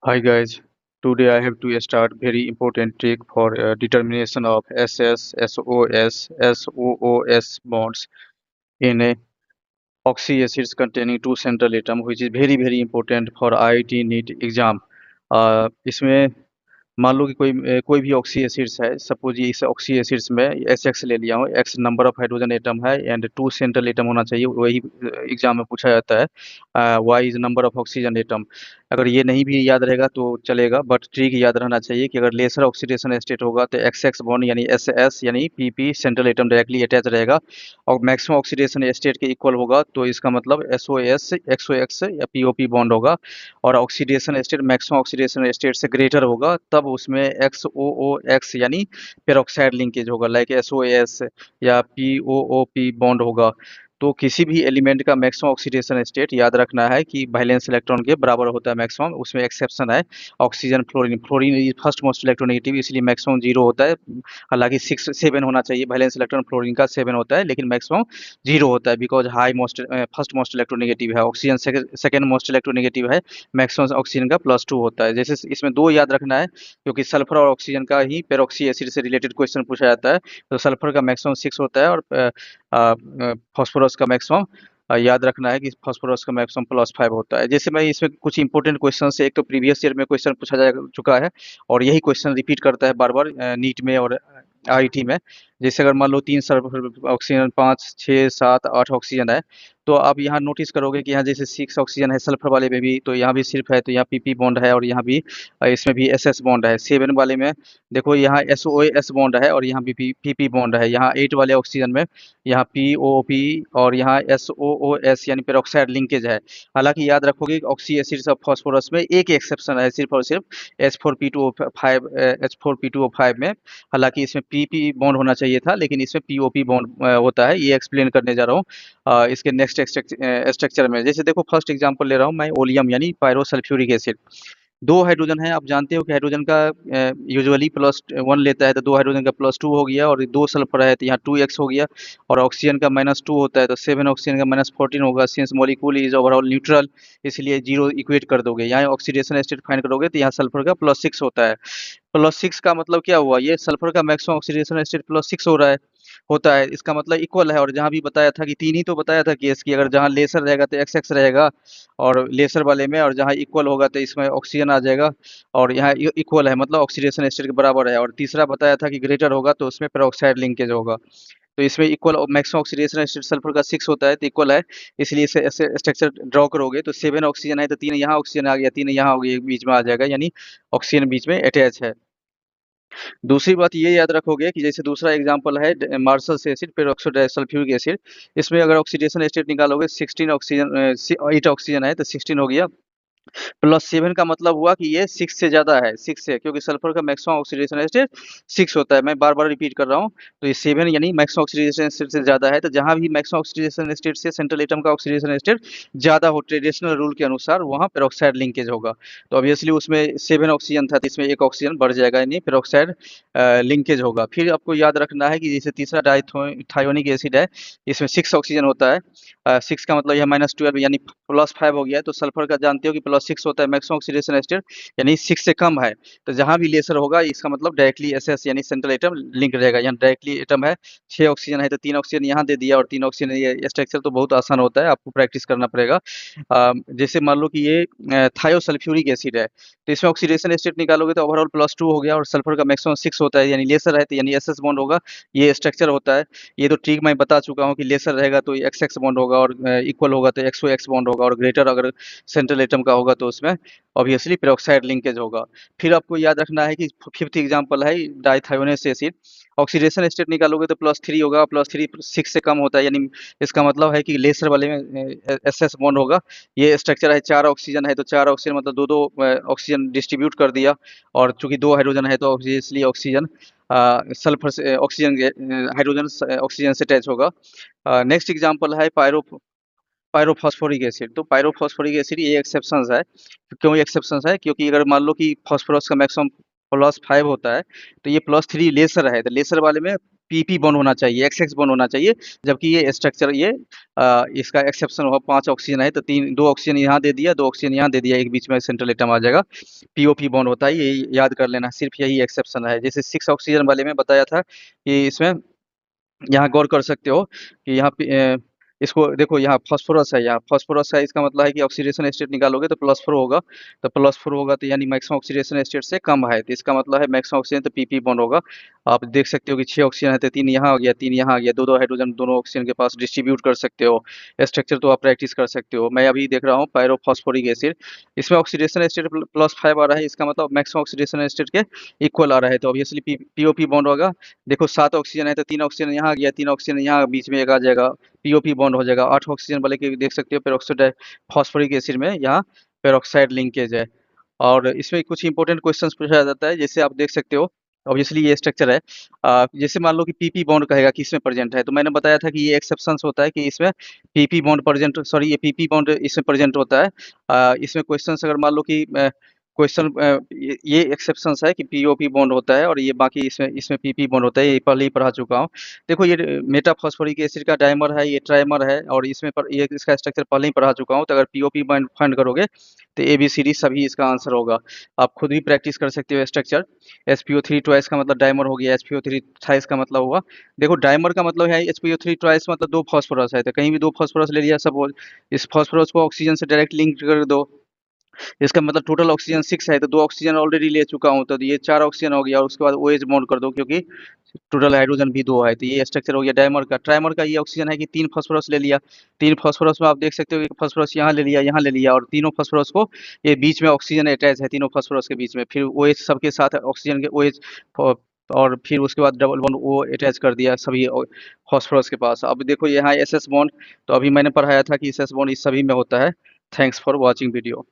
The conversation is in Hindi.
Hi guys, today I have to start very important trick for determination of SS, SOS, SOOS bonds in a oxy acids containing two central atom, which is very important for IIT NEET exam. इसमें मान लो कि कोई भी ऑक्सी एसिड्स है। सपोज ये इस ऑक्सी एसिड्स में एस एक्स ले लिया हूँ। X number of hydrogen atom है एंड टू सेंट्रल एटम होना चाहिए, वही एग्जाम में पूछा जाता है। Y is number of oxygen atom. अगर ये नहीं भी याद रहेगा तो चलेगा, बट ट्रिक याद रहना चाहिए कि अगर लेसर ऑक्सीडेशन स्टेट होगा तो एक्स एक्स बॉन्ड यानी एस एस यानी P P central atom directly attach रहेगा, और मैक्सिमम ऑक्सीडेशन स्टेट के इक्वल होगा तो इसका मतलब S O S X O X या पी ओ पी बॉन्ड होगा। और oxidation state maximum oxidation state से ग्रेटर होगा तब उसमें एक्स ओ ओ एक्स यानी पेरोक्साइड लिंकेज होगा, लाइक एस ओ एस या P O O P bond होगा। तो किसी भी एलिमेंट का मैक्सिमम ऑक्सीडेशन स्टेट याद रखना है कि वैलेंस इलेक्ट्रॉन के बराबर होता है मैक्सिमम। उसमें एक्सेप्शन है oxygen, fluorine. Fluorine is first most electronegative, इसलिए मैक्सिमम जीरो होता है। हालांकि 6 7 होना चाहिए वैलेंस इलेक्ट्रॉन फ्लोरीन का, 7 होता है, लेकिन मैक्सिमम जीरो होता है because high most first most electronegative है। ऑक्सीजन सेकेंड मोस्ट इलेक्ट्रोनेगेटिव है, मैक्सिमम ऑक्सीजन का +2 होता है। जैसे इसमें दो याद रखना है क्योंकि सल्फर और ऑक्सीजन का ही पेरोक्सी एसिड से रिलेटेड क्वेश्चन पूछा जाता है। तो सल्फर का मैक्सिमम 6 होता है और फास्फोरस का मैक्सिमम याद रखना है कि फास्फोरस का मैक्सिमम +5 होता है। जैसे मैं इसमें कुछ इंपॉर्टेंट क्वेश्चन से, एक तो प्रीवियस ईयर में क्वेश्चन पूछा जा चुका है और यही क्वेश्चन रिपीट करता है बार बार नीट में और आईटी में। जैसे अगर मान लो 3 सल्फर ऑक्सीजन, 5 6 7 8 ऑक्सीजन है, तो आप यहाँ नोटिस करोगे कि यहाँ जैसे 6 ऑक्सीजन है सल्फर वाले में भी, तो यहाँ भी सिर्फ है, तो यहाँ पीपी बॉन्ड है और यहाँ भी इसमें भी एसएस बॉन्ड है। 7 वाले में देखो यहाँ एसओएस बॉन्ड है और यहाँ भी पीपी बॉन्ड है। यहाँ 8 वाले ऑक्सीजन में यहाँ पीओपी और यहाँ एसओओएस यानी पेरोक्साइड लिंकेज है। हालांकि याद रखोगे ऑक्सी एसिड्स ऑफ फास्फोरस में एक एक्सेप्शन है, सिर्फ और सिर्फ H4P2O5 में। हालांकि इसमें पीपी बॉन्ड होना चाहिए था, लेकिन इसमें पीओपी बॉन्ड होता है। ये एक्सप्लेन करने जा रहा हूँ इसके नेक्स्ट स्ट्रक्चर में। जैसे देखो फर्स्ट एग्जांपल ले रहा हूँ मैं, ओलियम यानी पायरोसल्फ्यूरिक एसिड। दो हाइड्रोजन है, आप जानते हो कि हाइड्रोजन का यूजुअली +1 लेता है, तो दो हाइड्रोजन का +2 हो गया, और दो सल्फर है तो यहाँ 2x हो गया, और ऑक्सीजन का -2 होता है तो 7 ऑक्सीजन का -14 होगा। Since molecule is overall neutral, इसलिए जीरो इक्वेट कर दोगे। यहाँ ऑक्सीडेशन स्टेट फाइंड करोगे तो यहाँ सल्फर का +6 होता है। +6 का मतलब क्या हुआ, ये सल्फर का मैक्सिमम ऑक्सीडेशन स्टेट +6 हो रहा है, होता है। इसका मतलब इक्वल है। और जहाँ भी बताया था कि 3 ही तो बताया था केस की, अगर जहाँ लेसर रहेगा तो एक्स एक्स रहेगा और लेसर वाले में, और जहाँ इक्वल होगा तो इसमें ऑक्सीजन आ जाएगा, और यहाँ इक्वल है मतलब ऑक्सीडेशन स्टेट के बराबर है। और तीसरा बताया था कि ग्रेटर होगा तो उसमें पेरोक्साइड लिंकेज होगा। तो इसमें equal maximum oxidation state sulphur का 6 होता है तो इक्वल है, इसलिए इसे ऐसे स्ट्रक्चर ड्रॉ करोगे तो 7 ऑक्सीजन है तो 3 यहाँ ऑक्सीजन आ गया, 3 यहाँ हो गया, बीच में आ जाएगा, यानी ऑक्सीजन बीच में अटैच है। दूसरी बात ये याद रखोगे कि जैसे दूसरा एग्जांपल है marshals acid peroxo disulphuric acid. इसमें अगर ऑक्सीडेशन स्टेट निकालोगे 16 ऑक्सीजन 8 ऑक्सीजन है तो 16 हो गया। +7 का मतलब हुआ कि ये 6 से ज़्यादा है, 6 से, क्योंकि सल्फर का मैक्सिमम ऑक्सीडेशन स्टेट 6 होता है। मैं बार-बार रिपीट कर रहा हूँ। तो ये 7 यानी मैक्सिमम ऑक्सीडेशन स्टेट से ज़्यादा है, तो जहाँ भी मैक्सिमम ऑक्सीडेशन स्टेट से सेंट्रल एटम का ऑक्सीडेशन स्टेट ज़्यादा हो ट्रेडिशनल रूल के अनुसार, वहाँ पेरोक्साइड लिंकेज होगा। तो ऑब्वियसली उसमें 7 ऑक्सीजन था तो इसमें 1 ऑक्सीजन बढ़ जाएगा, यानी पेरोक्साइड लिंकेज होगा। फिर आपको याद रखना है कि जैसे तीसरा थायोनिक एसिड है, इसमें 6 ऑक्सीजन होता है। 6 का मतलब यह -12 यानी +5 हो गया। तो सल्फर का जानते हो कि +6 होता है मैक्सिमम ऑक्सीडेशन स्टेट, यानी 6 से कम है। तो जहाँ भी लेसर होगा इसका मतलब डायरेक्टली एसएस यानी सेंट्रल एटम लिंक रहेगा। यहाँ डायरेक्टली एटम है, 6 ऑक्सीजन है तो 3 ऑक्सीजन यहाँ दे दिया और 3 ऑक्सीजन। ये स्ट्रक्चर तो बहुत आसान होता है, आपको प्रैक्टिस करना पड़ेगा। जैसे मान लो कि ये थायोसल्फ्यूरिक एसिड है, तो इसमें ऑक्सीडेशन स्टेट निकालोगे तो ओवरऑल +2 हो गया, और सल्फर का मैक्सिमम 6 होता है, यानी लेसर है तो यानी एसएस बॉन्ड होगा। ये स्ट्रक्चर होता है। ये तो ट्रिक मैं बता चुका हूँ कि लेसर रहेगा तो एक्स एक्स बॉन्ड होगा, और इक्वल होगा तो एक्सओ एक्स बॉन्ड होगा, और ग्रेटर अगर सेंट्रल एटम का होगा तो उसमें ऑब्वियसली पेरोक्साइड लिंकेज होगा। फिर आपको याद रखना है कि फिफ्थ एग्जांपल है डाइथायोनेस एसिड। ऑक्सीडेशन स्टेट निकालोगे तो +3 होगा, +3 6 से कम होता है, यानी इसका मतलब है कि लेसर वाले में एसएस बॉन्ड होगा। ये स्ट्रक्चर है, 4 ऑक्सीजन है तो 4 ऑक्सीजन मतलब दो दो ऑक्सीजन डिस्ट्रीब्यूट कर दिया, और चूंकि 2 हाइड्रोजन है तो ऑब्वियसली ऑक्सीजन सल्फर से ऑक्सीजन हाइड्रोजन ऑक्सीजन से अटैच होगा। नेक्स्ट एग्जांपल है पायरोफॉस्फोरिक एसिड। तो पायरोफॉस्फोरिक एसिड ये एक्सेप्शंस है। क्यों एक्सेप्शंस है, क्योंकि अगर मान लो कि फास्फोरस का मैक्सिमम +5 होता है तो ये +3 लेसर है, तो लेसर वाले में PP बॉन्ड होना चाहिए, XX बॉन्ड होना चाहिए, जबकि ये स्ट्रक्चर इसका एक्सेप्शन हुआ 5 ऑक्सीजन है तो 2 ऑक्सीजन यहाँ दे दिया, 2 ऑक्सीजन यहाँ दे दिया, एक बीच में सेंट्रल एटम आ जाएगा, POP बॉन्ड होता है, ये याद कर लेना, सिर्फ यही एक्सेप्शन है। जैसे 6 ऑक्सीजन वाले में बताया था कि इसमें यहाँ गौर कर सकते हो कि यहाँ पे इसको देखो, यहाँ फास्फोरस है, यहाँ फास्फोरस है, इसका मतलब है कि ऑक्सीडेशन स्टेट निकालोगे तो +4 होगा, तो +4 होगा तो यानी मैक्सिमम ऑक्सीडेशन स्टेट से कम है, तो इसका मतलब है मैक्सिमम ऑक्सीजन तो PP बॉन्ड होगा। आप देख सकते हो कि 6 ऑक्सीजन है तो 3 यहाँ आ गया, 3 यहाँ आ गया, 2-2 हाइड्रोजन दोनों ऑक्सीजन के पास डिस्ट्रीब्यूट कर सकते हो। स्ट्रक्चर तो आप प्रैक्टिस कर सकते हो। मैं अभी देख रहा हूँ पायरोफॉस्फोरिक एसिड, इसमें ऑक्सीडेशन स्टेट +5 आ रहा है, इसका मतलब मैक्सिमम ऑक्सीडेशन स्टेट के इक्वल आ रहा है, तो ऑब्वियसली POP बॉन्ड होगा। देखो 7 ऑक्सीजन है तो 3 ऑक्सीजन यहाँ आ गया, 3 ऑक्सीजन यहाँ बीच में एक आ जाएगा, POP बॉन्ड हो जाएगा। 8 ऑक्सीजन वाले के देख सकते हो पेरोक्साइड फास्फोरिक एसिड में यहाँ पेरोक्साइड लिंकेज है। और इसमें कुछ इंपॉर्टेंट क्वेश्चंस पूछा जाता है, जैसे आप देख सकते हो ऑब्वियसली ये स्ट्रक्चर है। जैसे मान लो कि PP बॉन्ड कहेगा कि इसमें प्रेजेंट है, तो मैंने बताया था कि ये एक्सेप्शंस होता है कि इसमें PP बॉन्ड प्रेजेंट, सॉरी ये PP बॉन्ड इसमें प्रेजेंट होता है। इसमें क्वेश्चंस अगर मान लो कि क्वेश्चन ये एक्सेप्शंस है कि POP बॉन्ड होता है, और ये बाकी इसमें इसमें PP बॉन्ड होता है, ये पहले ही पढ़ा चुका हूँ। देखो ये मेटाफॉस्फोरिक एसिड का डाइमर है, ये ट्राइमर है, और इसमें पर ये इसका स्ट्रक्चर पहले ही पढ़ा चुका हूँ, तो अगर POP बॉन्ड फाइंड करोगे तो ABCD सभी इसका आंसर होगा। आप खुद भी प्रैक्टिस कर सकते हो स्ट्रक्चर। SPO3 ट्वाइस का मतलब डाइमर हो गया, SPO3 थाइस का मतलब हुआ। देखो डाइमर का मतलब है SPO3 ट्वाइस मतलब 2 फास्फोरस है, तो कहीं भी 2 फास्फोरस ले लिया सपोज, इस फास्फोरस को ऑक्सीजन से डायरेक्ट लिंक कर दो, इसका मतलब टोटल ऑक्सीजन 6 है, तो 2 ऑक्सीजन ऑलरेडी ले चुका हूँ, तो ये 4 ऑक्सीजन हो गया, और उसके बाद OH बॉन्ड कर दो, क्योंकि टोटल हाइड्रोजन भी 2 है, तो ये स्ट्रक्चर हो गया डायमर का। ट्राइमर का ये ऑक्सीजन है कि 3 फास्फोरस ले लिया, 3 फास्फोरस में आप देख सकते हो, एक फास्फोरस यहाँ ले लिया, यहाँ ले लिया, और तीनों फास्फोरस को ये बीच में ऑक्सीजन अटैच है, तीनों फास्फोरस के बीच में, फिर OH सबके साथ ऑक्सीजन के OH, और फिर उसके बाद डबल बॉन्ड O अटैच कर दिया सभी फास्फोरस के पास। अब देखो यहाँ SS बॉन्ड, तो अभी मैंने पढ़ाया था कि SS बॉन्ड इस सभी में होता है। Thanks for watching video.